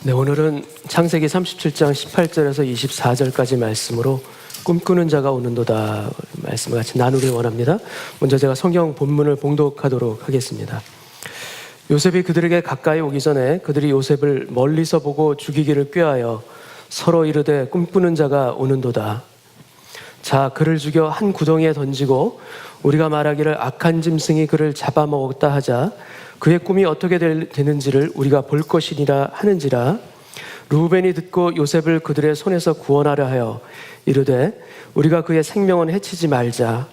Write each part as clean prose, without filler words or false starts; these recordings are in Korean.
네, 오늘은 창세기 37장 18절에서 24절까지 말씀으로 꿈꾸는 자가 오는도다 말씀을 같이 나누길 원합니다. 먼저 제가 성경 본문을 봉독하도록 하겠습니다. 요셉이 그들에게 가까이 오기 전에 그들이 요셉을 멀리서 보고 죽이기를 꾀하여 서로 이르되 꿈꾸는 자가 오는도다. 자, 그를 죽여 한 구덩이에 던지고 우리가 말하기를 악한 짐승이 그를 잡아먹었다 하자. 그의 꿈이 어떻게 되는지를 우리가 볼 것이니라 하는지라. 루벤이 듣고 요셉을 그들의 손에서 구원하려 하여 이르되 우리가 그의 생명은 해치지 말자.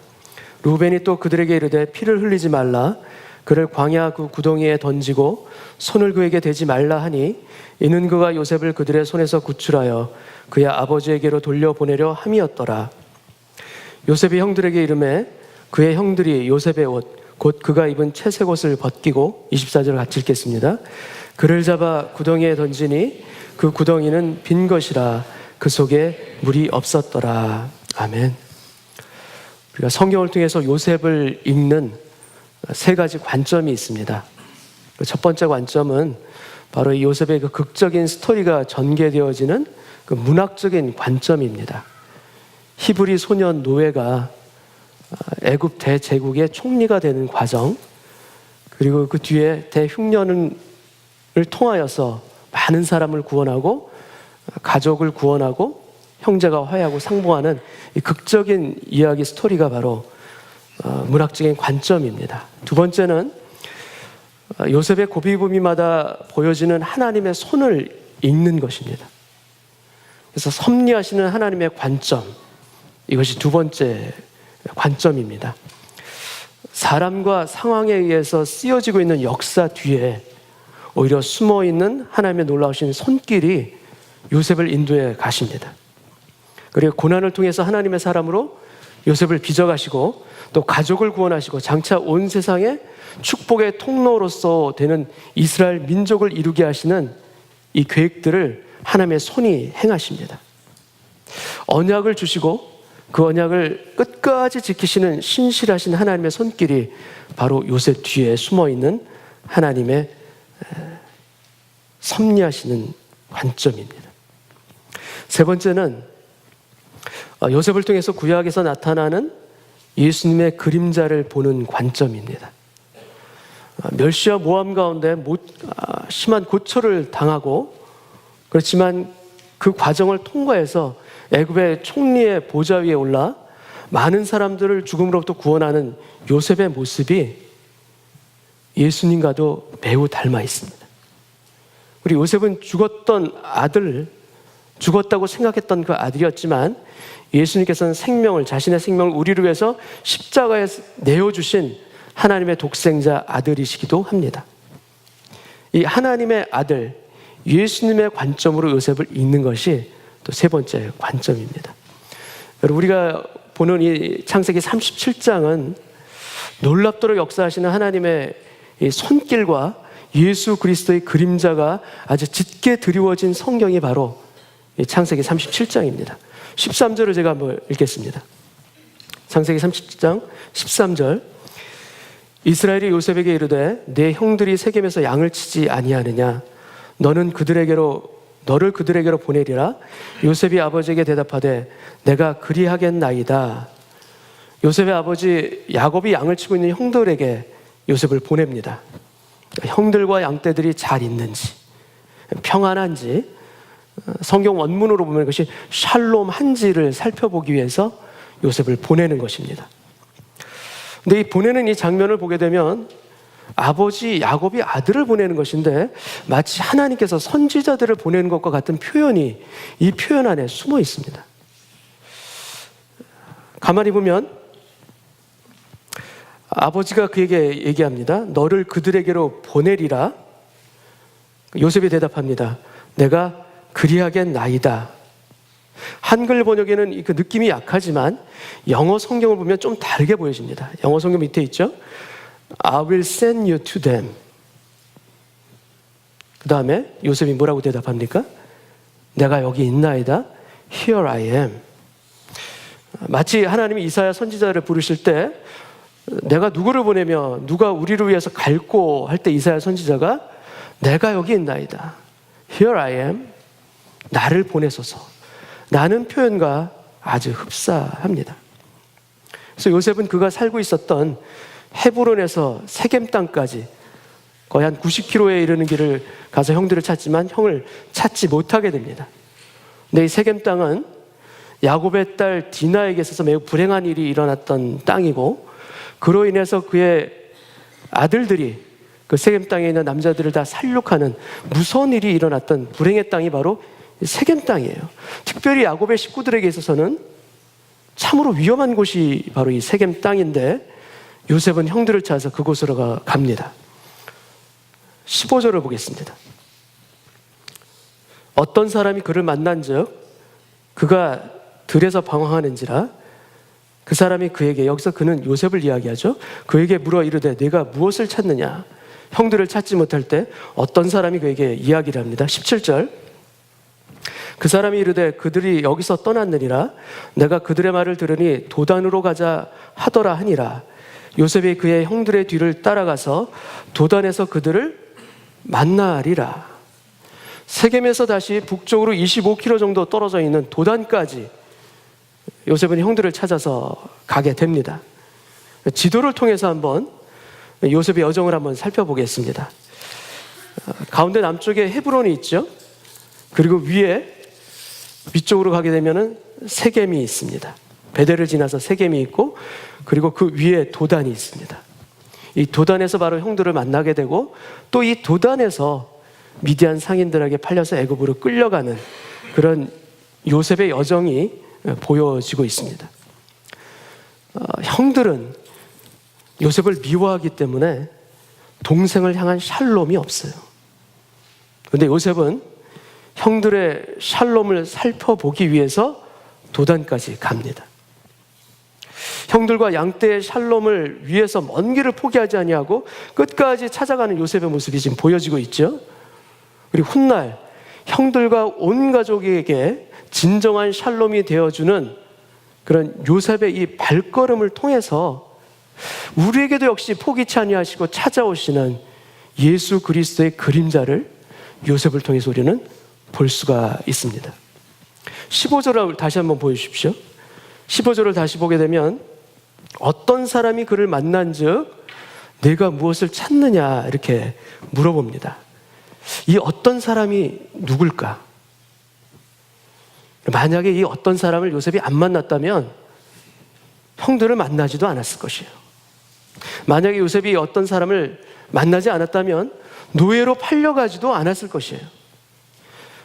루벤이 또 그들에게 이르되 피를 흘리지 말라. 그를 광야 그 구덩이에 던지고 손을 그에게 대지 말라 하니 이는 그가 요셉을 그들의 손에서 구출하여 그의 아버지에게로 돌려보내려 함이었더라. 요셉이 형들에게 이르매 그의 형들이 요셉의 옷 곧 그가 입은 채색 옷을 벗기고 24절 같이 읽겠습니다. 그를 잡아 구덩이에 던지니 그 구덩이는 빈 것이라 그 속에 물이 없었더라. 아멘. 우리가 성경을 통해서 요셉을 읽는 세 가지 관점이 있습니다. 첫 번째 관점은 바로 이 요셉의 그 극적인 스토리가 전개되어지는 그 문학적인 관점입니다. 히브리 소년 노예가 애굽 대제국의 총리가 되는 과정, 그리고 그 뒤에 대흉년을 통하여서 많은 사람을 구원하고 가족을 구원하고 형제가 화해하고 상봉하는 이 극적인 이야기 스토리가 바로 문학적인 관점입니다. 두 번째는 요셉의 고비고비마다 보여지는 하나님의 손을 읽는 것입니다. 그래서 섭리하시는 하나님의 관점, 이것이 두 번째 관점입니다. 사람과 상황에 의해서 쓰여지고 있는 역사 뒤에 오히려 숨어있는 하나님의 놀라우신 손길이 요셉을 인도해 가십니다. 그리고 고난을 통해서 하나님의 사람으로 요셉을 빚어가시고 또 가족을 구원하시고 장차 온 세상에 축복의 통로로서 되는 이스라엘 민족을 이루게 하시는 이 계획들을 하나님의 손이 행하십니다. 언약을 주시고 그 언약을 끝까지 지키시는 신실하신 하나님의 손길이 바로 요셉 뒤에 숨어있는 하나님의 섭리하시는 관점입니다. 세 번째는 요셉을 통해서 구약에서 나타나는 예수님의 그림자를 보는 관점입니다. 멸시와 모함 가운데 심한 고초를 당하고 그렇지만 그 과정을 통과해서 애굽의 총리의 보좌 위에 올라 많은 사람들을 죽음으로부터 구원하는 요셉의 모습이 예수님과도 매우 닮아 있습니다. 우리 요셉은 죽었다고 생각했던 그 아들이었지만 예수님께서는 자신의 생명을 우리를 위해서 십자가에 내어주신 하나님의 독생자 아들이시기도 합니다. 이 하나님의 아들, 예수님의 관점으로 요셉을 읽는 것이 또 세 번째 관점입니다. 여러분, 우리가 보는 이 창세기 37장은 놀랍도록 역사하시는 하나님의 이 손길과 예수 그리스도의 그림자가 아주 짙게 드리워진 성경이 바로 이 창세기 37장입니다. 13절을 제가 한번 읽겠습니다. 창세기 37장 13절. 이스라엘이 요셉에게 이르되 내 형들이 세겜에서 양을 치지 아니하느냐 너를 그들에게로 보내리라. 요셉이 아버지에게 대답하되 내가 그리하겠나이다. 요셉의 아버지 야곱이 양을 치고 있는 형들에게 요셉을 보냅니다. 형들과 양떼들이 잘 있는지 평안한지 성경 원문으로 보면 그것이 샬롬한지를 살펴보기 위해서 요셉을 보내는 것입니다. 근데 이 보내는 이 장면을 보게 되면 아버지 야곱이 아들을 보내는 것인데 마치 하나님께서 선지자들을 보내는 것과 같은 표현이 이 표현 안에 숨어 있습니다. 가만히 보면 아버지가 그에게 얘기합니다. 너를 그들에게로 보내리라. 요셉이 대답합니다. 내가 그리하겠나이다. 한글 번역에는 그 느낌이 약하지만 영어 성경을 보면 좀 다르게 보여집니다. 영어 성경 밑에 있죠. I will send you to them. 그 다음에 요셉이 뭐라고 대답합니까? 내가 여기 있나이다. Here I am. 마치 하나님이 이사야 선지자를 부르실 때 내가 누구를 보내며 누가 우리를 위해서 갈고 할 때 이사야 선지자가 내가 여기 있나이다. Here I am. 나를 보내소서. 라는 표현과 아주 흡사합니다. 그래서 요셉은 그가 살고 있었던 헤브론에서 세겜 땅까지 거의 한 90km에 이르는 길을 가서 형들을 찾지만 형을 찾지 못하게 됩니다. 근데 이 세겜 땅은 야곱의 딸 디나에게 있어서 매우 불행한 일이 일어났던 땅이고, 그로 인해서 그의 아들들이 그 세겜 땅에 있는 남자들을 다 살육하는 무서운 일이 일어났던 불행의 땅이 바로 세겜 땅이에요. 특별히 야곱의 식구들에게 있어서는 참으로 위험한 곳이 바로 이 세겜 땅인데, 요셉은 형들을 찾아서 그곳으로 갑니다. 15절을 보겠습니다. 어떤 사람이 그를 만난즉 그가 들에서 방황하는지라 그 사람이 그에게, 여기서 그는 요셉을 이야기하죠. 그에게 물어 이르되 네가 무엇을 찾느냐. 형들을 찾지 못할 때 어떤 사람이 그에게 이야기를 합니다. 17절. 그 사람이 이르되 그들이 여기서 떠났느니라. 내가 그들의 말을 들으니 도단으로 가자 하더라 하니라. 요셉이 그의 형들의 뒤를 따라가서 도단에서 그들을 만나리라. 세겜에서 다시 북쪽으로 25km 정도 떨어져 있는 도단까지 요셉은 형들을 찾아서 가게 됩니다. 지도를 통해서 한번 요셉의 여정을 한번 살펴보겠습니다. 가운데 남쪽에 헤브론이 있죠. 그리고 위쪽으로 가게 되면은 세겜이 있습니다. 베델을 지나서 세겜이 있고, 그리고 그 위에 도단이 있습니다. 이 도단에서 바로 형들을 만나게 되고, 또 이 도단에서 미디안 상인들에게 팔려서 애굽으로 끌려가는 그런 요셉의 여정이 보여지고 있습니다. 형들은 요셉을 미워하기 때문에 동생을 향한 샬롬이 없어요. 그런데 요셉은 형들의 샬롬을 살펴보기 위해서 도단까지 갑니다. 형들과 양떼의 샬롬을 위해서 먼 길을 포기하지 아니하고 끝까지 찾아가는 요셉의 모습이 지금 보여지고 있죠. 그리고 훗날 형들과 온 가족에게 진정한 샬롬이 되어주는 그런 요셉의 이 발걸음을 통해서 우리에게도 역시 포기치 아니하시고 찾아오시는 예수 그리스도의 그림자를 요셉을 통해서 우리는 볼 수가 있습니다. 15절을 다시 한번 보여주십시오. 15절을 다시 보게 되면 어떤 사람이 그를 만난즉 내가 무엇을 찾느냐 이렇게 물어봅니다. 이 어떤 사람이 누굴까? 만약에 이 어떤 사람을 요셉이 안 만났다면 형들을 만나지도 않았을 것이에요. 만약에 요셉이 어떤 사람을 만나지 않았다면 노예로 팔려가지도 않았을 것이에요.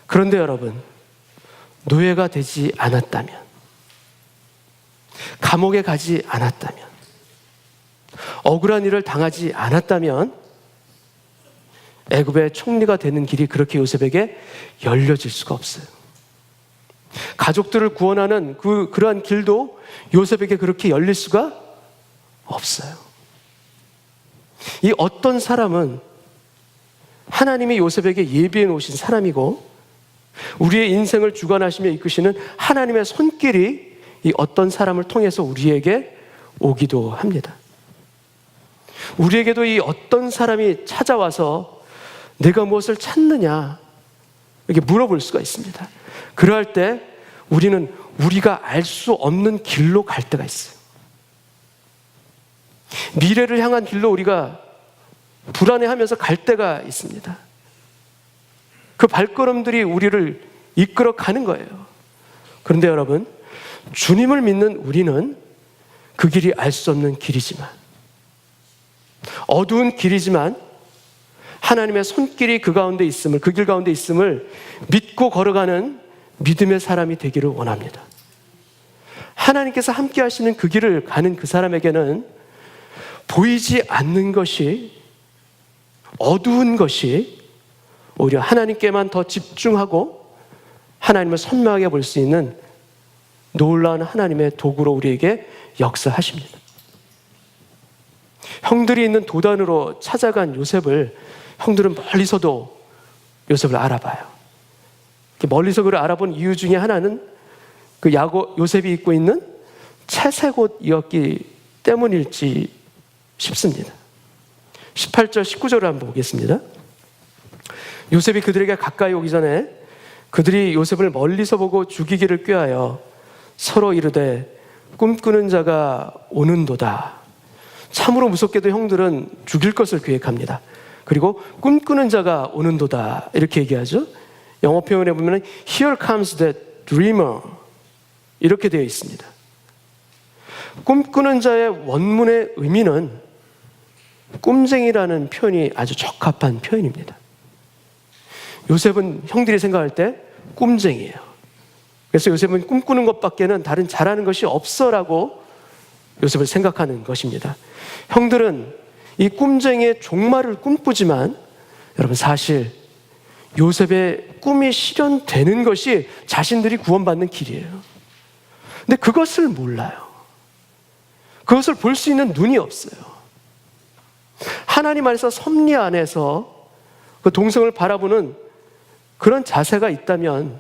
그런데 여러분, 노예가 되지 않았다면, 감옥에 가지 않았다면, 억울한 일을 당하지 않았다면 애굽의 총리가 되는 길이 그렇게 요셉에게 열려질 수가 없어요. 가족들을 구원하는 그러한 길도 요셉에게 그렇게 열릴 수가 없어요. 이 어떤 사람은 하나님이 요셉에게 예비해 놓으신 사람이고, 우리의 인생을 주관하시며 이끄시는 하나님의 손길이 이 어떤 사람을 통해서 우리에게 오기도 합니다. 우리에게도 이 어떤 사람이 찾아와서 내가 무엇을 찾느냐 이렇게 물어볼 수가 있습니다. 그럴 때 우리는 우리가 알 수 없는 길로 갈 때가 있어요. 미래를 향한 길로 우리가 불안해하면서 갈 때가 있습니다. 그 발걸음들이 우리를 이끌어 가는 거예요. 그런데 여러분, 주님을 믿는 우리는 그 길이 알 수 없는 길이지만, 어두운 길이지만 하나님의 손길이 그 가운데 있음을, 그 길 가운데 있음을 믿고 걸어가는 믿음의 사람이 되기를 원합니다. 하나님께서 함께 하시는 그 길을 가는 그 사람에게는 보이지 않는 것이, 어두운 것이 오히려 하나님께만 더 집중하고 하나님을 선명하게 볼 수 있는 놀라운 하나님의 도구로 우리에게 역사하십니다. 형들이 있는 도단으로 찾아간 요셉을 형들은 멀리서도 요셉을 알아봐요. 멀리서 그를 알아본 이유 중에 하나는 그 요셉이 입고 있는 채색 옷이었기 때문일지 싶습니다. 18절 19절을 한번 보겠습니다. 요셉이 그들에게 가까이 오기 전에 그들이 요셉을 멀리서 보고 죽이기를 꾀하여 서로 이르되 꿈꾸는 자가 오는도다. 참으로 무섭게도 형들은 죽일 것을 계획합니다. 그리고 꿈꾸는 자가 오는도다 이렇게 얘기하죠. 영어 표현에 보면 Here comes the dreamer 이렇게 되어 있습니다. 꿈꾸는 자의 원문의 의미는 꿈쟁이라는 표현이 아주 적합한 표현입니다. 요셉은 형들이 생각할 때 꿈쟁이에요. 그래서 요셉은 꿈꾸는 것밖에는 다른 잘하는 것이 없어라고 요셉을 생각하는 것입니다. 형들은 이 꿈쟁이의 종말을 꿈꾸지만 여러분 사실 요셉의 꿈이 실현되는 것이 자신들이 구원받는 길이에요. 근데 그것을 몰라요. 그것을 볼 수 있는 눈이 없어요. 하나님 안에서 섭리 안에서 그 동성을 바라보는 그런 자세가 있다면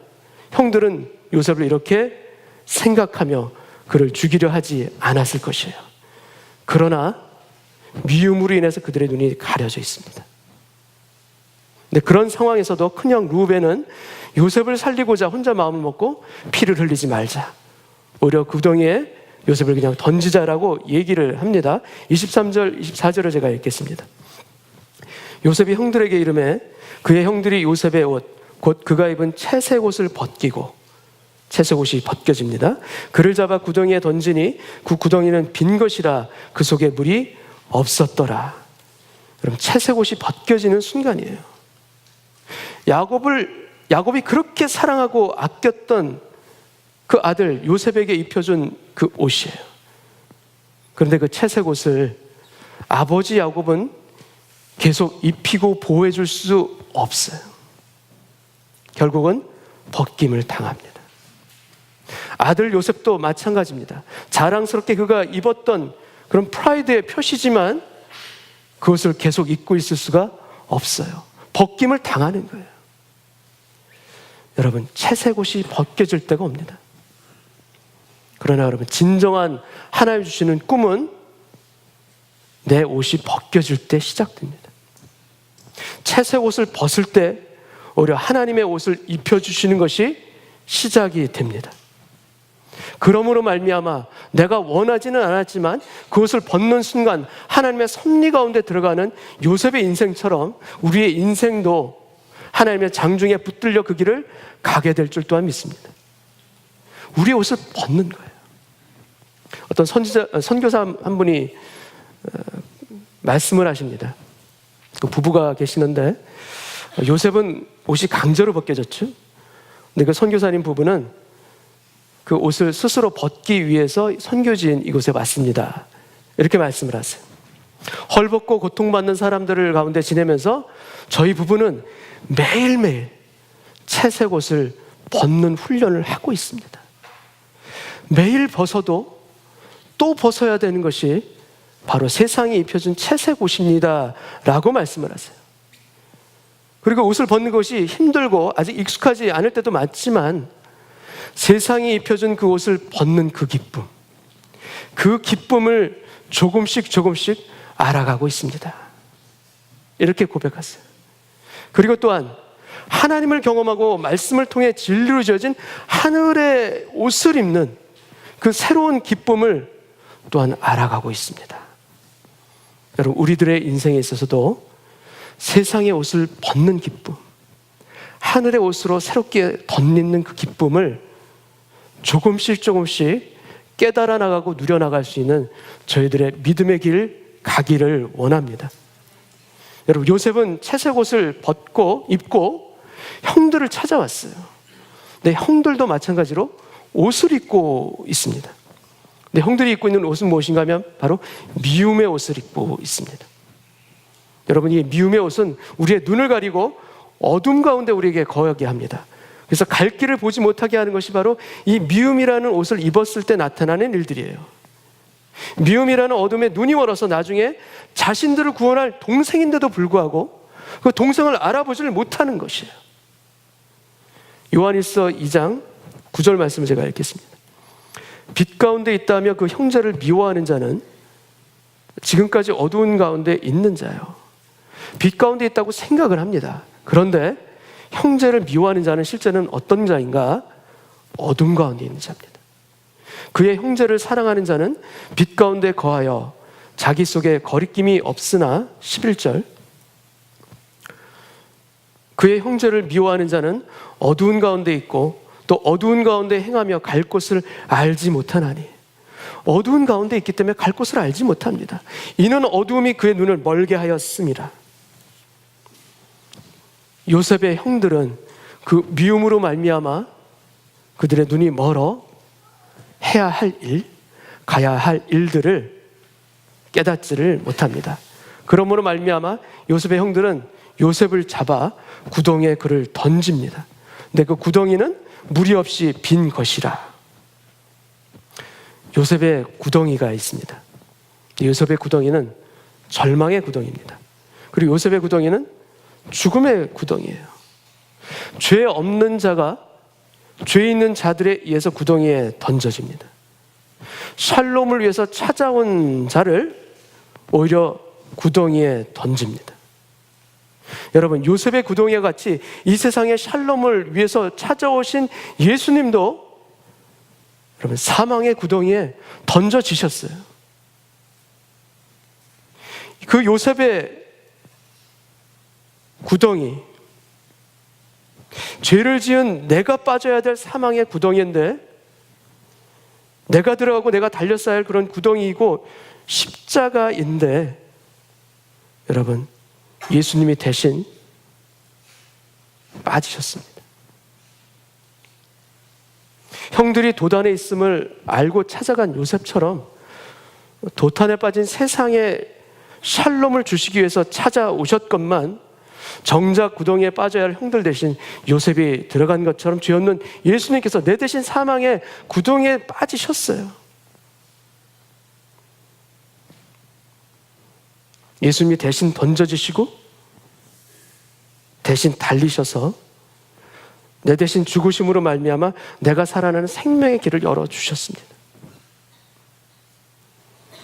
형들은 요셉을 이렇게 생각하며 그를 죽이려 하지 않았을 것이에요. 그러나 미움으로 인해서 그들의 눈이 가려져 있습니다. 근데 그런 상황에서도 큰형 루벤은 요셉을 살리고자 혼자 마음을 먹고 피를 흘리지 말자. 오히려 구덩이에 요셉을 그냥 던지자라고 얘기를 합니다. 23절, 24절을 제가 읽겠습니다. 요셉이 형들에게 이르매 그의 형들이 요셉의 옷, 곧 그가 입은 채색 옷을 벗기고 채색 옷이 벗겨집니다. 그를 잡아 구덩이에 던지니 그 구덩이는 빈 것이라 그 속에 물이 없었더라. 그럼 채색 옷이 벗겨지는 순간이에요. 야곱이 그렇게 사랑하고 아꼈던 그 아들 요셉에게 입혀준 그 옷이에요. 그런데 그 채색 옷을 아버지 야곱은 계속 입히고 보호해 줄 수 없어요. 결국은 벗김을 당합니다. 아들 요셉도 마찬가지입니다. 자랑스럽게 그가 입었던 그런 프라이드의 표시지만 그것을 계속 입고 있을 수가 없어요. 벗김을 당하는 거예요. 여러분, 채색 옷이 벗겨질 때가 옵니다. 그러나 여러분, 진정한 하나님 주시는 꿈은 내 옷이 벗겨질 때 시작됩니다. 채색 옷을 벗을 때 오히려 하나님의 옷을 입혀주시는 것이 시작이 됩니다. 그러므로 말미암아 내가 원하지는 않았지만 그것을 벗는 순간 하나님의 섭리 가운데 들어가는 요셉의 인생처럼 우리의 인생도 하나님의 장중에 붙들려 그 길을 가게 될 줄 또한 믿습니다. 우리의 옷을 벗는 거예요. 어떤 선교사 한 분이 말씀을 하십니다. 그 부부가 계시는데 요셉은 옷이 강제로 벗겨졌죠. 근데 그 선교사님 부부는 그 옷을 스스로 벗기 위해서 선교지인 이곳에 왔습니다. 이렇게 말씀을 하세요. 헐벗고 고통받는 사람들을 가운데 지내면서 저희 부부는 매일매일 채색 옷을 벗는 훈련을 하고 있습니다. 매일 벗어도 또 벗어야 되는 것이 바로 세상이 입혀준 채색 옷입니다 라고 말씀을 하세요. 그리고 옷을 벗는 것이 힘들고 아직 익숙하지 않을 때도 많지만 세상이 입혀준 그 옷을 벗는 그 기쁨을 조금씩 알아가고 있습니다. 이렇게 고백하세요. 그리고 또한 하나님을 경험하고 말씀을 통해 진리로 지어진 하늘의 옷을 입는 그 새로운 기쁨을 또한 알아가고 있습니다. 여러분, 우리들의 인생에 있어서도 세상의 옷을 벗는 기쁨, 하늘의 옷으로 새롭게 덧입는 그 기쁨을 조금씩 깨달아 나가고 누려나갈 수 있는 저희들의 믿음의 길 가기를 원합니다. 여러분, 요셉은 채색 옷을 입고 형들을 찾아왔어요. 근데 형들도 마찬가지로 옷을 입고 있습니다. 근데 형들이 입고 있는 옷은 무엇인가 하면 바로 미움의 옷을 입고 있습니다. 여러분, 이 미움의 옷은 우리의 눈을 가리고 어둠 가운데 우리에게 거하게 합니다. 그래서 갈 길을 보지 못하게 하는 것이 바로 이 미움이라는 옷을 입었을 때 나타나는 일들이에요. 미움이라는 어둠에 눈이 멀어서 나중에 자신들을 구원할 동생인데도 불구하고 그 동생을 알아보지를 못하는 것이에요. 요한일서 2장 9절 말씀을 제가 읽겠습니다. 빛 가운데 있다며 그 형제를 미워하는 자는 지금까지 어두운 가운데 있는 자요. 빛 가운데 있다고 생각을 합니다. 그런데 형제를 미워하는 자는 실제는 어떤 자인가? 어둠 가운데 있는 자입니다. 그의 형제를 사랑하는 자는 빛 가운데 거하여 자기 속에 거리낌이 없으나 11절, 그의 형제를 미워하는 자는 어두운 가운데 있고 또 어두운 가운데 행하며 갈 곳을 알지 못하나니. 어두운 가운데 있기 때문에 갈 곳을 알지 못합니다. 이는 어두움이 그의 눈을 멀게 하였습니다. 요셉의 형들은 그 미움으로 말미암아 그들의 눈이 멀어 해야 할 일, 가야 할 일들을 깨닫지를 못합니다. 그러므로 말미암아 요셉의 형들은 요셉을 잡아 구덩이에 그를 던집니다. 근데 그 구덩이는 무리 없이 빈 것이라. 요셉의 구덩이가 있습니다. 요셉의 구덩이는 절망의 구덩이입니다. 그리고 요셉의 구덩이는 죽음의 구덩이에요. 죄 없는 자가 죄 있는 자들에 의해서 구덩이에 던져집니다. 샬롬을 위해서 찾아온 자를 오히려 구덩이에 던집니다. 여러분, 요셉의 구덩이와 같이 이 세상의 샬롬을 위해서 찾아오신 예수님도 여러분 사망의 구덩이에 던져지셨어요. 그 요셉의 구덩이, 죄를 지은 내가 빠져야 될 사망의 구덩이인데 내가 들어가고 내가 달렸어야 할 그런 구덩이이고 십자가인데 여러분 예수님이 대신 빠지셨습니다. 형들이 도단에 있음을 알고 찾아간 요셉처럼 도탄에 빠진 세상에 샬롬을 주시기 위해서 찾아오셨건만 정작 구덩이에 빠져야 할 형들 대신 요셉이 들어간 것처럼 죄 없는 예수님께서 내 대신 사망의 구덩이에 빠지셨어요. 예수님이 대신 던져지시고 대신 달리셔서 내 대신 죽으심으로 말미암아 내가 살아나는 생명의 길을 열어주셨습니다.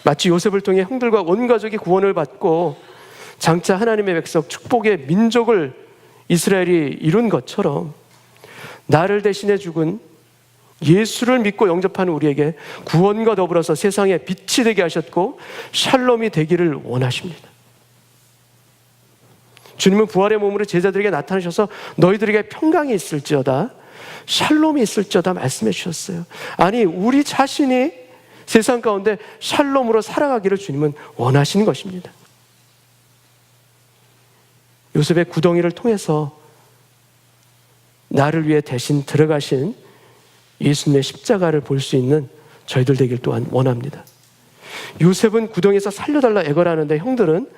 마치 요셉을 통해 형들과 온 가족이 구원을 받고 장차 하나님의 백성 축복의 민족을 이스라엘이 이룬 것처럼 나를 대신해 죽은 예수를 믿고 영접하는 우리에게 구원과 더불어서 세상에 빛이 되게 하셨고 샬롬이 되기를 원하십니다. 주님은 부활의 몸으로 제자들에게 나타나셔서 너희들에게 평강이 있을지어다, 샬롬이 있을지어다 말씀해 주셨어요. 아니, 우리 자신이 세상 가운데 샬롬으로 살아가기를 주님은 원하시는 것입니다. 요셉의 구덩이를 통해서 나를 위해 대신 들어가신 예수님의 십자가를 볼 수 있는 저희들 되길 또한 원합니다. 요셉은 구덩이에서 살려달라 애걸하는데 형들은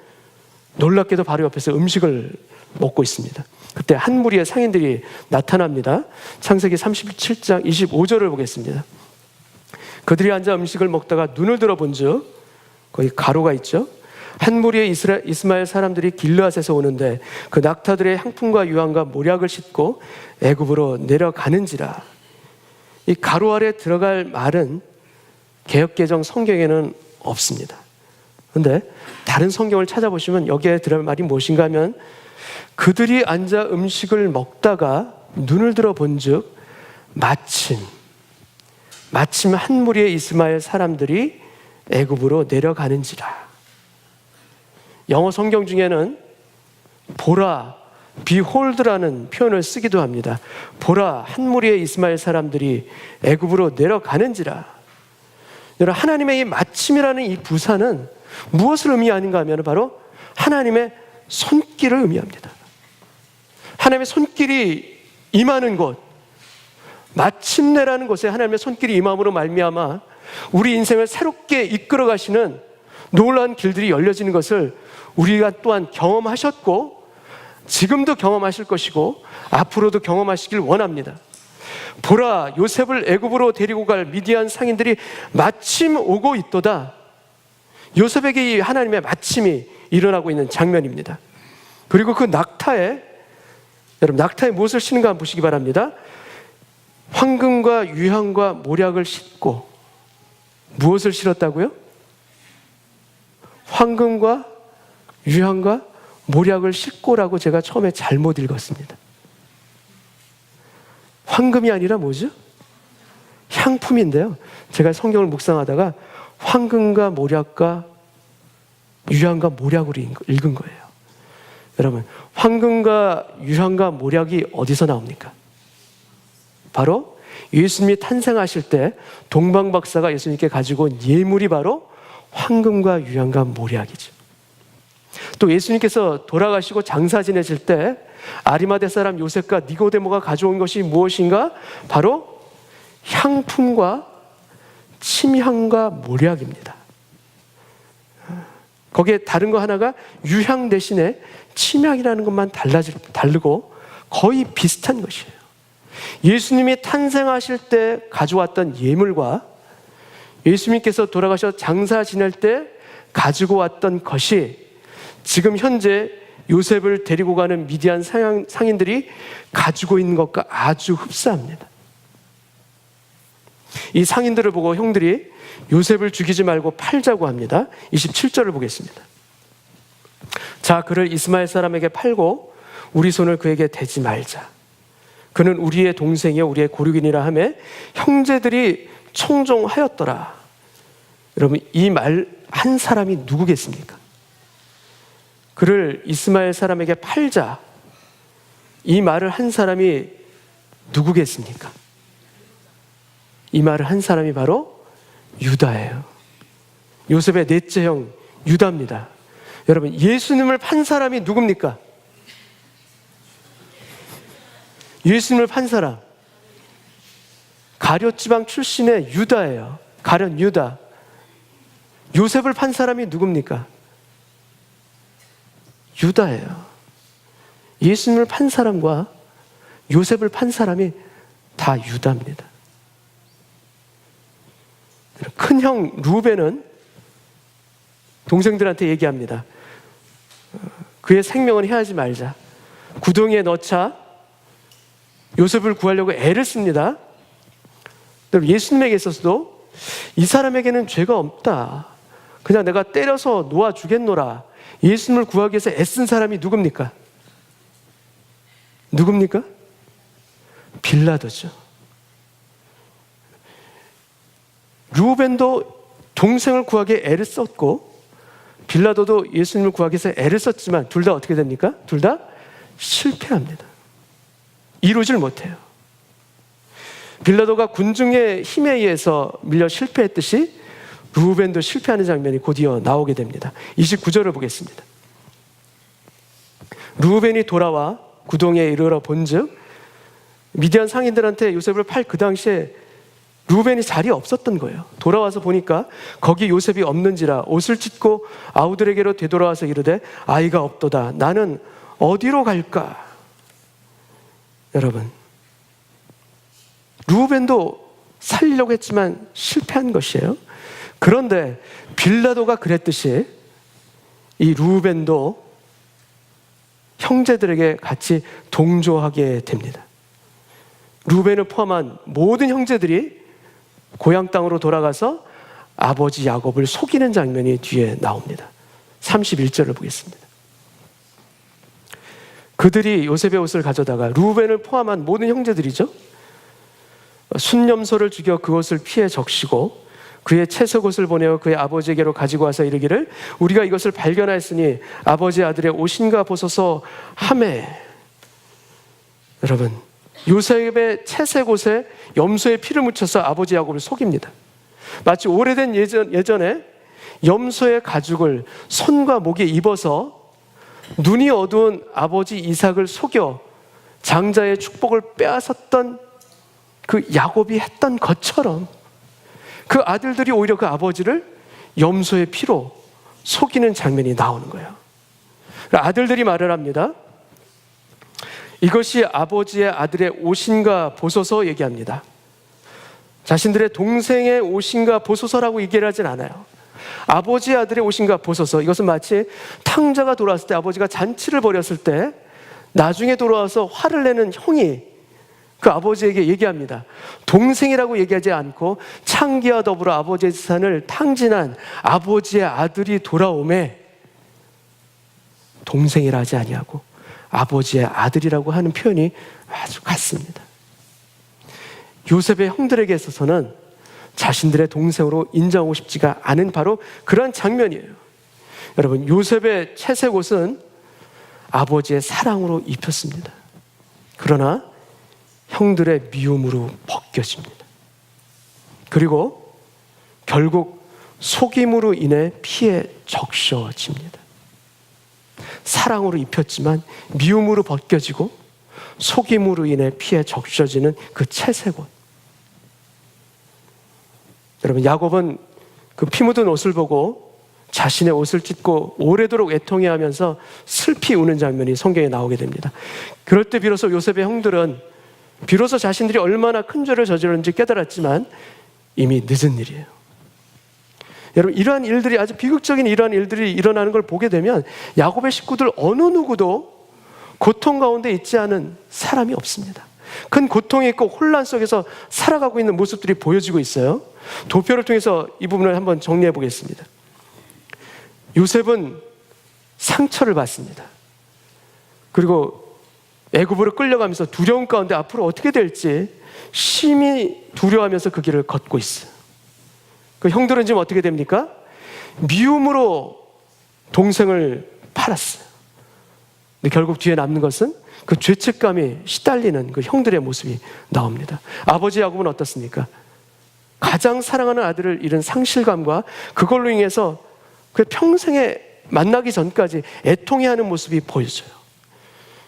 놀랍게도 바로 옆에서 음식을 먹고 있습니다. 그때 한 무리의 상인들이 나타납니다. 창세기 37장 25절을 보겠습니다. 그들이 앉아 음식을 먹다가 눈을 들어본 즉, 거기 가로가 있죠. 한 무리의 이스마엘 사람들이 길르앗에서 오는데 그 낙타들의 향품과 유황과 모략을 싣고 애굽으로 내려가는지라. 이 가로 아래 들어갈 말은 개역개정 성경에는 없습니다. 그런데 다른 성경을 찾아보시면 여기에 들어갈 말이 무엇인가 하면 그들이 앉아 음식을 먹다가 눈을 들어본 즉 마침 한 무리의 이스마엘 사람들이 애굽으로 내려가는지라. 영어 성경 중에는 보라, behold라는 표현을 쓰기도 합니다. 보라, 한 무리의 이스마엘 사람들이 애굽으로 내려가는지라. 여러분, 하나님의 이 마침이라는 이 부사는 무엇을 의미하는가 하면 바로 하나님의 손길을 의미합니다. 하나님의 손길이 임하는 곳, 마침내라는 곳에 하나님의 손길이 임함으로 말미암아 우리 인생을 새롭게 이끌어 가시는 놀라운 길들이 열려지는 것을 우리가 또한 경험하셨고 지금도 경험하실 것이고 앞으로도 경험하시길 원합니다. 보라, 요셉을 애굽으로 데리고 갈 미디안 상인들이 마침 오고 있도다. 요셉에게 이 하나님의 마침이 일어나고 있는 장면입니다. 그리고 그 낙타에, 여러분 낙타에 무엇을 싣는가 한번 보시기 바랍니다. 황금과 유향과 모략을 싣고, 무엇을 실었다고요? 황금과 유향과 모략을 싣고라고 제가 처음에 잘못 읽었습니다. 황금이 아니라 뭐죠? 향품인데요. 제가 성경을 묵상하다가 황금과 모략과 유향과 모략으로 읽은 거예요. 여러분, 황금과 유향과 모략이 어디서 나옵니까? 바로 예수님이 탄생하실 때 동방박사가 예수님께 가지고 온 예물이 바로 황금과 유향과 모략이죠. 또 예수님께서 돌아가시고 장사 지내실 때 아리마대 사람 요셉과 니고데모가 가져온 것이 무엇인가? 바로 향품과 침향과 모략입니다. 거기에 다른 거 하나가 유향 대신에 침향이라는 것만 다르고 거의 비슷한 것이에요. 예수님이 탄생하실 때 가져왔던 예물과 예수님께서 돌아가셔 장사 지낼 때 가지고 왔던 것이 지금 현재 요셉을 데리고 가는 미디안 상인들이 가지고 있는 것과 아주 흡사합니다. 이 상인들을 보고 형들이 요셉을 죽이지 말고 팔자고 합니다. 27절을 보겠습니다. 자, 그를 이스마엘 사람에게 팔고 우리 손을 그에게 대지 말자. 그는 우리의 동생이요 우리의 고륙이니라 하며 형제들이 청종하였더라. 여러분, 이 말 한 사람이 누구겠습니까? 그를 이스마엘 사람에게 팔자. 이 말을 한 사람이 누구겠습니까? 이 말을 한 사람이 바로 유다예요. 요셉의 넷째 형 유다입니다. 여러분, 예수님을 판 사람이 누굽니까? 예수님을 판 사람 가룟 지방 출신의 유다예요. 가룟 유다. 요셉을 판 사람이 누굽니까? 유다예요. 예수님을 판 사람과 요셉을 판 사람이 다 유다입니다. 큰형 루벤은 동생들한테 얘기합니다. 그의 생명은 해하지 말자. 구덩이에 넣자. 요셉을 구하려고 애를 씁니다. 예수님에게 있어서도 이 사람에게는 죄가 없다. 그냥 내가 때려서 놓아주겠노라. 예수님을 구하기 위해서 애쓴 사람이 누굽니까? 누굽니까? 빌라도죠. 루벤도 동생을 구하기 위해 애를 썼고 빌라도도 예수님을 구하기 위해서 애를 썼지만 둘 다 어떻게 됩니까? 둘 다 실패합니다. 이루질 못해요. 빌라도가 군중의 힘에 의해서 밀려 실패했듯이 루벤도 실패하는 장면이 곧이어 나오게 됩니다. 29절을 보겠습니다. 루벤이 돌아와 구덩이에 이르러 본즉 미디안 상인들한테 요셉을 팔 그 당시에 루벤이 자리에 없었던 거예요. 돌아와서 보니까 거기 요셉이 없는지라 옷을 찢고 아우들에게로 되돌아와서 이르되 아이가 없도다. 나는 어디로 갈까? 여러분, 루벤도 살리려고 했지만 실패한 것이에요. 그런데 빌라도가 그랬듯이 이 루벤도 형제들에게 같이 동조하게 됩니다. 루벤을 포함한 모든 형제들이 고향 땅으로 돌아가서 아버지 야곱을 속이는 장면이 뒤에 나옵니다. 31절을 보겠습니다. 그들이 요셉의 옷을 가져다가 루벤을 포함한 모든 형제들이죠. 순념소를 죽여 그 옷을 피해 적시고 그의 채석옷을 보내어 그의 아버지에게로 가지고 와서 이르기를 우리가 이것을 발견하였으니 아버지의 아들의 옷인가 보소서 하매. 여러분, 요셉의 채색옷에 염소의 피를 묻혀서 아버지 야곱을 속입니다. 마치 오래된 예전에 염소의 가죽을 손과 목에 입어서 눈이 어두운 아버지 이삭을 속여 장자의 축복을 빼앗았던 그 야곱이 했던 것처럼 그 아들들이 오히려 그 아버지를 염소의 피로 속이는 장면이 나오는 거예요. 아들들이 말을 합니다. 이것이 아버지의 아들의 옷인가 보소서 얘기합니다. 자신들의 동생의 옷인가 보소서라고 얘기를 하진 않아요. 아버지의 아들의 옷인가 보소서. 이것은 마치 탕자가 돌아왔을 때 아버지가 잔치를 벌였을 때 나중에 돌아와서 화를 내는 형이 그 아버지에게 얘기합니다. 동생이라고 얘기하지 않고 창기와 더불어 아버지의 재산을 탕진한 아버지의 아들이 돌아오매 동생이라 하지 아니하고 아버지의 아들이라고 하는 표현이 아주 같습니다. 요셉의 형들에게 있어서는 자신들의 동생으로 인정하고 싶지가 않은 바로 그러한 장면이에요. 여러분, 요셉의 채색 옷은 아버지의 사랑으로 입혔습니다. 그러나 형들의 미움으로 벗겨집니다. 그리고 결국 속임으로 인해 피에 적셔집니다. 사랑으로 입혔지만 미움으로 벗겨지고 속임으로 인해 피에 적셔지는 그 채색 옷. 여러분, 야곱은 그 피 묻은 옷을 보고 자신의 옷을 찢고 오래도록 애통해하면서 슬피 우는 장면이 성경에 나오게 됩니다. 그럴 때 비로소 요셉의 형들은 비로소 자신들이 얼마나 큰 죄를 저질렀는지 깨달았지만 이미 늦은 일이에요. 여러분, 이러한 일들이, 아주 비극적인 이러한 일들이 일어나는 걸 보게 되면 야곱의 식구들 어느 누구도 고통 가운데 있지 않은 사람이 없습니다. 큰 고통이 있고 혼란 속에서 살아가고 있는 모습들이 보여지고 있어요. 도표를 통해서 이 부분을 한번 정리해 보겠습니다. 요셉은 상처를 받습니다. 그리고 애굽으로 끌려가면서 두려움 가운데 앞으로 어떻게 될지 심히 두려워하면서 그 길을 걷고 있어요. 그 형들은 지금 어떻게 됩니까? 미움으로 동생을 팔았어요. 근데 결국 뒤에 남는 것은 그 죄책감이 시달리는 그 형들의 모습이 나옵니다. 아버지 야곱은 어떻습니까? 가장 사랑하는 아들을 잃은 상실감과 그걸로 인해서 그 평생에 만나기 전까지 애통해하는 모습이 보여져요.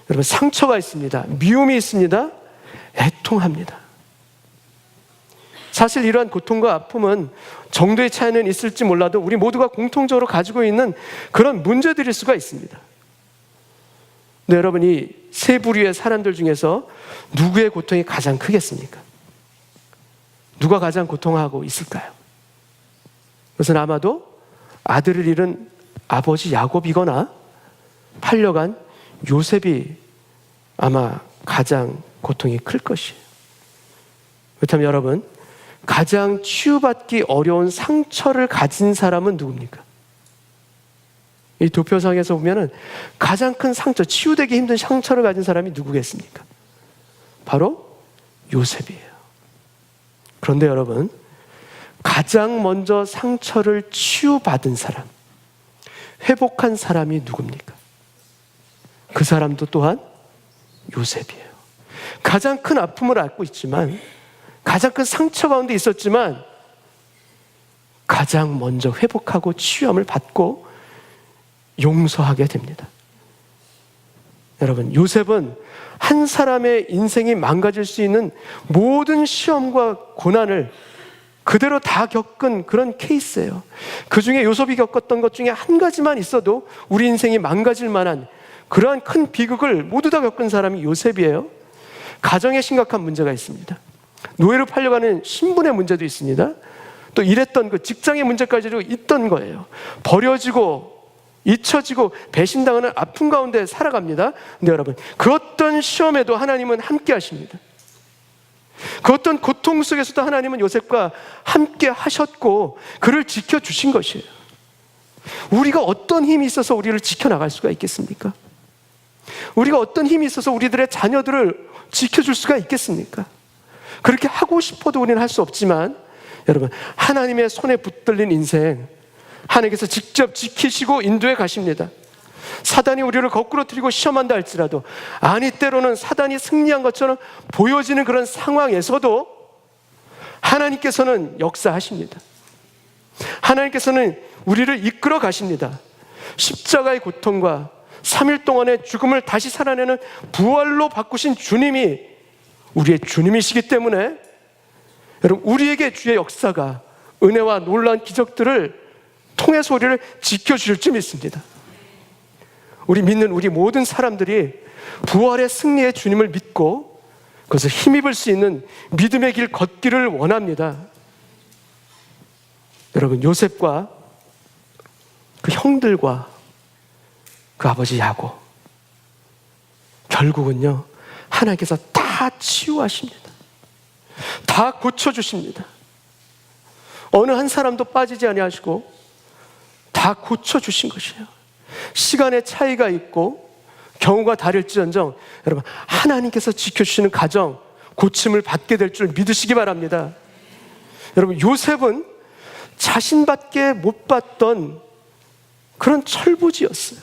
여러분, 상처가 있습니다. 미움이 있습니다. 애통합니다. 사실 이러한 고통과 아픔은 정도의 차이는 있을지 몰라도 우리 모두가 공통적으로 가지고 있는 그런 문제들일 수가 있습니다. 네, 여러분, 이 세 부류의 사람들 중에서 누구의 고통이 가장 크겠습니까? 누가 가장 고통하고 있을까요? 그것은 아마도 아들을 잃은 아버지 야곱이거나 팔려간 요셉이 아마 가장 고통이 클 것이에요. 그렇다면 여러분, 가장 치유받기 어려운 상처를 가진 사람은 누굽니까? 이 도표상에서 보면은 가장 큰 상처, 치유되기 힘든 상처를 가진 사람이 누구겠습니까? 바로 요셉이에요. 그런데 여러분, 가장 먼저 상처를 치유받은 사람, 회복한 사람이 누굽니까? 그 사람도 또한 요셉이에요. 가장 큰 아픔을 앓고 있지만, 가장 큰 상처 가운데 있었지만 가장 먼저 회복하고 치유함을 받고 용서하게 됩니다. 여러분, 요셉은 한 사람의 인생이 망가질 수 있는 모든 시험과 고난을 그대로 다 겪은 그런 케이스예요. 그 중에 요셉이 겪었던 것 중에 한 가지만 있어도 우리 인생이 망가질 만한 그러한 큰 비극을 모두 다 겪은 사람이 요셉이에요. 가정에 심각한 문제가 있습니다. 노예로 팔려가는 신분의 문제도 있습니다. 또 일했던 그 직장의 문제까지도 있던 거예요. 버려지고 잊혀지고 배신당하는 아픔 가운데 살아갑니다. 근데 여러분, 그 어떤 시험에도 하나님은 함께 하십니다. 그 어떤 고통 속에서도 하나님은 요셉과 함께 하셨고 그를 지켜주신 것이에요. 우리가 어떤 힘이 있어서 우리를 지켜나갈 수가 있겠습니까? 우리가 어떤 힘이 있어서 우리들의 자녀들을 지켜줄 수가 있겠습니까? 그렇게 하고 싶어도 우리는 할 수 없지만 여러분, 하나님의 손에 붙들린 인생, 하나님께서 직접 지키시고 인도해 가십니다. 사단이 우리를 거꾸로 틀리고 시험한다 할지라도, 아니 때로는 사단이 승리한 것처럼 보여지는 그런 상황에서도 하나님께서는 역사하십니다. 하나님께서는 우리를 이끌어 가십니다. 십자가의 고통과 3일 동안의 죽음을 다시 살아내는 부활로 바꾸신 주님이 우리의 주님이시기 때문에 여러분, 우리에게 주의 역사가 은혜와 놀라운 기적들을 통해서 우리를 지켜주실 줄 믿습니다. 우리 믿는 우리 모든 사람들이 부활의 승리의 주님을 믿고 그것을 힘입을 수 있는 믿음의 길 걷기를 원합니다. 여러분, 요셉과 그 형들과 그 아버지 야곱, 결국은요 하나님께서 다 치유하십니다. 다 고쳐주십니다. 어느 한 사람도 빠지지 아니하시고 다 고쳐주신 것이에요. 시간의 차이가 있고 경우가 다를지언정 여러분 하나님께서 지켜주시는 가정 고침을 받게 될 줄 믿으시기 바랍니다. 여러분 요셉은 자신밖에 못 봤던 그런 철부지였어요.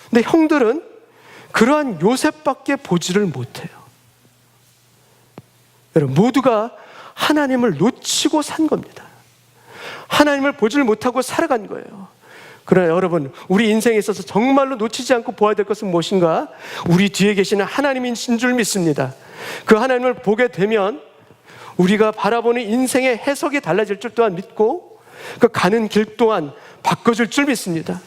근데 형들은 그러한 요셉밖에 보지를 못해요. 여러분 모두가 하나님을 놓치고 산 겁니다. 하나님을 보지를 못하고 살아간 거예요. 그러나 여러분 우리 인생에 있어서 정말로 놓치지 않고 보아야 될 것은 무엇인가? 우리 뒤에 계시는 하나님이신 줄 믿습니다. 그 하나님을 보게 되면 우리가 바라보는 인생의 해석이 달라질 줄 또한 믿고 그 가는 길 또한 바꿔줄 줄 믿습니다.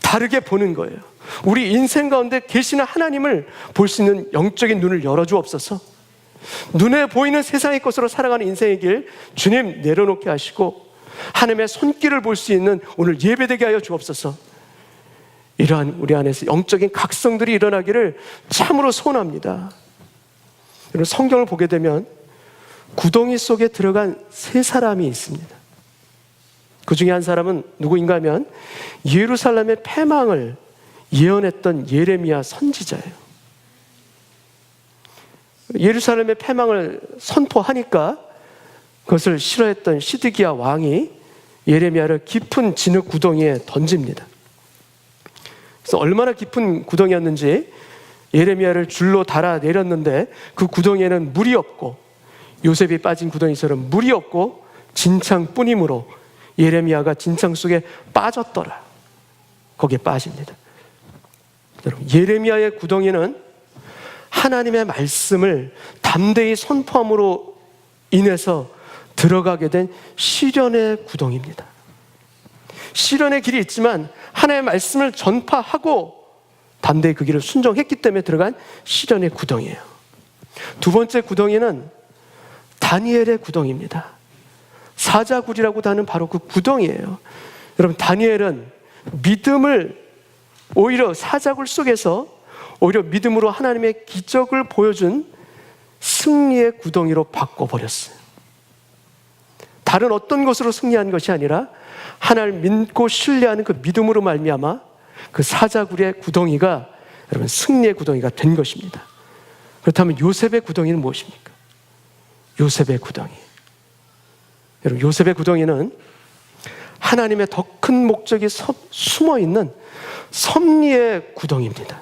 다르게 보는 거예요. 우리 인생 가운데 계시는 하나님을 볼 수 있는 영적인 눈을 열어주옵소서. 눈에 보이는 세상의 것으로 살아가는 인생의 길 주님 내려놓게 하시고 하나님의 손길을 볼 수 있는 오늘 예배되게 하여 주옵소서. 이러한 우리 안에서 영적인 각성들이 일어나기를 참으로 소원합니다. 여러분 성경을 보게 되면 구덩이 속에 들어간 세 사람이 있습니다. 그 중에 한 사람은 누구인가 하면 예루살렘의 패망을 예언했던 예레미야 선지자예요. 예루살렘의 패망을 선포하니까 그것을 싫어했던 시드기야 왕이 예레미야를 깊은 진흙 구덩이에 던집니다. 그래서 얼마나 깊은 구덩이였는지 예레미야를 줄로 달아 내렸는데 그 구덩이에는 물이 없고 요셉이 빠진 구덩이처럼 물이 없고 진창뿐이므로 예레미야가 진창 속에 빠졌더라. 거기에 빠집니다. 여러분 예레미야의 구덩이는 하나님의 말씀을 담대히 선포함으로 인해서 들어가게 된 시련의 구덩이입니다. 시련의 길이 있지만 하나님의 말씀을 전파하고 담대히 그 길을 순종했기 때문에 들어간 시련의 구덩이에요. 두 번째 구덩이는 다니엘의 구덩이입니다. 사자굴이라고도 하는 바로 그 구덩이에요. 여러분 다니엘은 믿음을 오히려 사자굴 속에서 오히려 믿음으로 하나님의 기적을 보여준 승리의 구덩이로 바꿔버렸어요. 다른 어떤 것으로 승리한 것이 아니라 하나님을 믿고 신뢰하는 그 믿음으로 말미암아 그 사자굴의 구덩이가 여러분 승리의 구덩이가 된 것입니다. 그렇다면 요셉의 구덩이는 무엇입니까? 요셉의 구덩이. 여러분 요셉의 구덩이는 하나님의 더 큰 목적이 숨어있는 섭리의 구덩이입니다.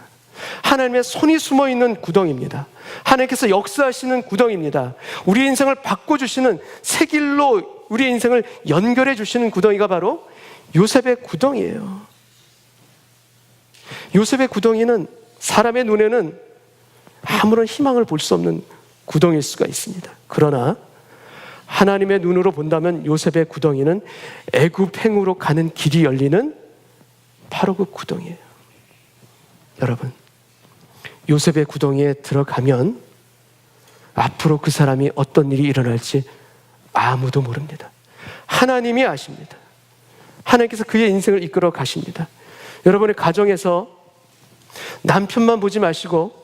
하나님의 손이 숨어있는 구덩이입니다. 하나님께서 역사하시는 구덩이입니다. 우리의 인생을 바꿔주시는 새 길로 우리의 인생을 연결해 주시는 구덩이가 바로 요셉의 구덩이에요. 요셉의 구덩이는 사람의 눈에는 아무런 희망을 볼 수 없는 구덩이일 수가 있습니다. 그러나 하나님의 눈으로 본다면 요셉의 구덩이는 애굽행으로 가는 길이 열리는 바로 그 구덩이에요. 여러분 요셉의 구덩이에 들어가면 앞으로 그 사람이 어떤 일이 일어날지 아무도 모릅니다. 하나님이 아십니다. 하나님께서 그의 인생을 이끌어 가십니다. 여러분의 가정에서 남편만 보지 마시고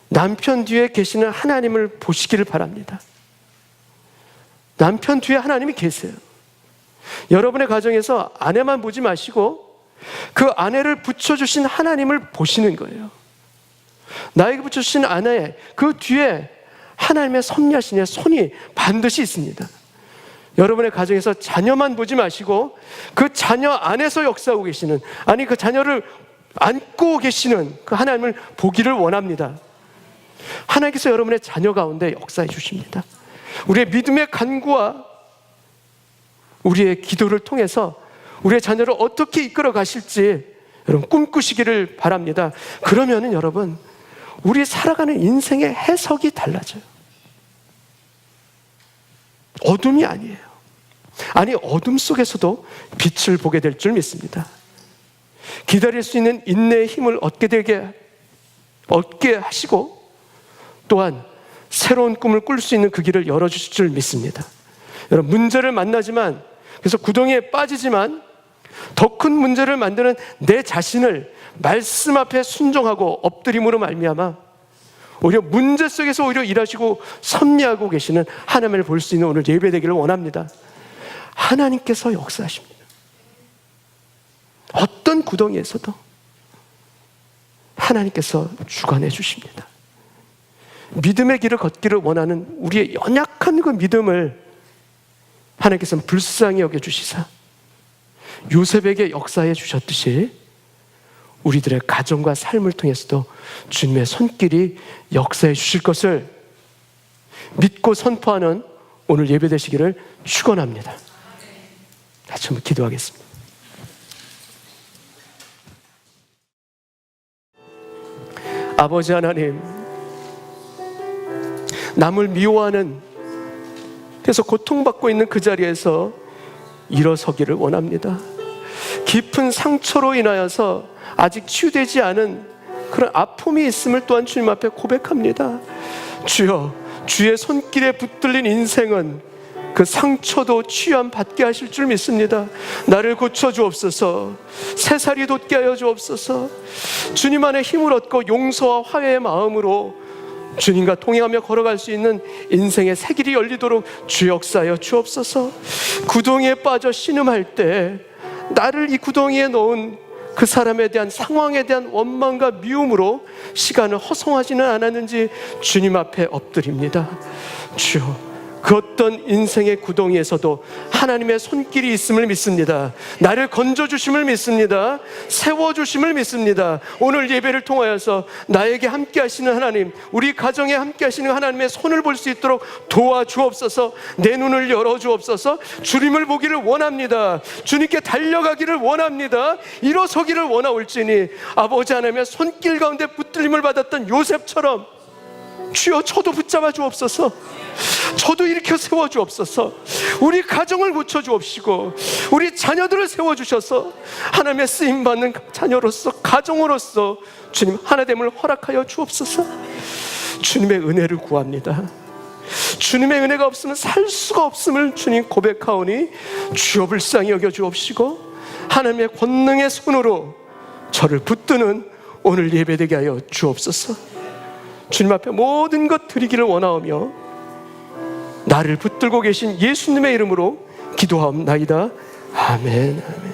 남편 뒤에 계시는 하나님을 보시기를 바랍니다. 남편 뒤에 하나님이 계세요. 여러분의 가정에서 아내만 보지 마시고 그 아내를 붙여주신 하나님을 보시는 거예요. 나에게 붙여주신 아내의 그 뒤에 하나님의 섭리하신 손이 반드시 있습니다. 여러분의 가정에서 자녀만 보지 마시고 그 자녀 안에서 역사하고 계시는, 아니 그 자녀를 안고 계시는 그 하나님을 보기를 원합니다. 하나님께서 여러분의 자녀 가운데 역사해 주십니다. 우리의 믿음의 간구와 우리의 기도를 통해서 우리의 자녀를 어떻게 이끌어 가실지 여러분 꿈꾸시기를 바랍니다. 그러면은 여러분 우리 살아가는 인생의 해석이 달라져요. 어둠이 아니에요. 아니 어둠 속에서도 빛을 보게 될 줄 믿습니다. 기다릴 수 있는 인내의 힘을 얻게 하시고 또한 새로운 꿈을 꿀 수 있는 그 길을 열어주실 줄 믿습니다. 여러분 문제를 만나지만, 그래서 구덩이에 빠지지만 더 큰 문제를 만드는 내 자신을 말씀 앞에 순종하고 엎드림으로 말미암아 오히려 문제 속에서 오히려 일하시고 섭리하고 계시는 하나님을 볼 수 있는 오늘 예배되기를 원합니다. 하나님께서 역사하십니다. 어떤 구덩이에서도 하나님께서 주관해 주십니다. 믿음의 길을 걷기를 원하는 우리의 연약한 그 믿음을 하나님께서는 불쌍히 여겨주시사 요셉에게 역사해 주셨듯이 우리들의 가정과 삶을 통해서도 주님의 손길이 역사해 주실 것을 믿고 선포하는 오늘 예배 되시기를 축원합니다. 같이 한번 기도하겠습니다. 아버지 하나님, 남을 미워하는, 그래서 고통받고 있는 그 자리에서 일어서기를 원합니다. 깊은 상처로 인하여서 아직 치유되지 않은 그런 아픔이 있음을 또한 주님 앞에 고백합니다. 주여, 주의 손길에 붙들린 인생은 그 상처도 치유함 받게 하실 줄 믿습니다. 나를 고쳐 주옵소서. 새살이 돋게 하여 주옵소서. 주님 안에 힘을 얻고 용서와 화해의 마음으로 주님과 동행하며 걸어갈 수 있는 인생의 새 길이 열리도록 주 역사하여 주옵소서. 구덩이에 빠져 신음할 때 나를 이 구덩이에 넣은 그 사람에 대한 상황에 대한 원망과 미움으로 시간을 허송하지는 않았는지 주님 앞에 엎드립니다. 주여, 그 어떤 인생의 구덩이에서도 하나님의 손길이 있음을 믿습니다. 나를 건져주심을 믿습니다. 세워주심을 믿습니다. 오늘 예배를 통하여서 나에게 함께 하시는 하나님, 우리 가정에 함께 하시는 하나님의 손을 볼 수 있도록 도와주옵소서. 내 눈을 열어주옵소서. 주님을 보기를 원합니다. 주님께 달려가기를 원합니다. 일어서기를 원하올지니 아버지 하나님의 손길 가운데 붙들림을 받았던 요셉처럼 주여, 저도 붙잡아 주옵소서. 저도 일으켜 세워 주옵소서. 우리 가정을 고쳐 주옵시고 우리 자녀들을 세워 주셔서 하나님의 쓰임 받는 자녀로서, 가정으로서 주님 하나됨을 허락하여 주옵소서. 주님의 은혜를 구합니다. 주님의 은혜가 없으면 살 수가 없음을 주님 고백하오니 주여 불쌍히 여겨 주옵시고 하나님의 권능의 손으로 저를 붙드는 오늘 예배되게 하여 주옵소서. 주님 앞에 모든 것 드리기를 원하오며 나를 붙들고 계신 예수님의 이름으로 기도하옵나이다. 아멘.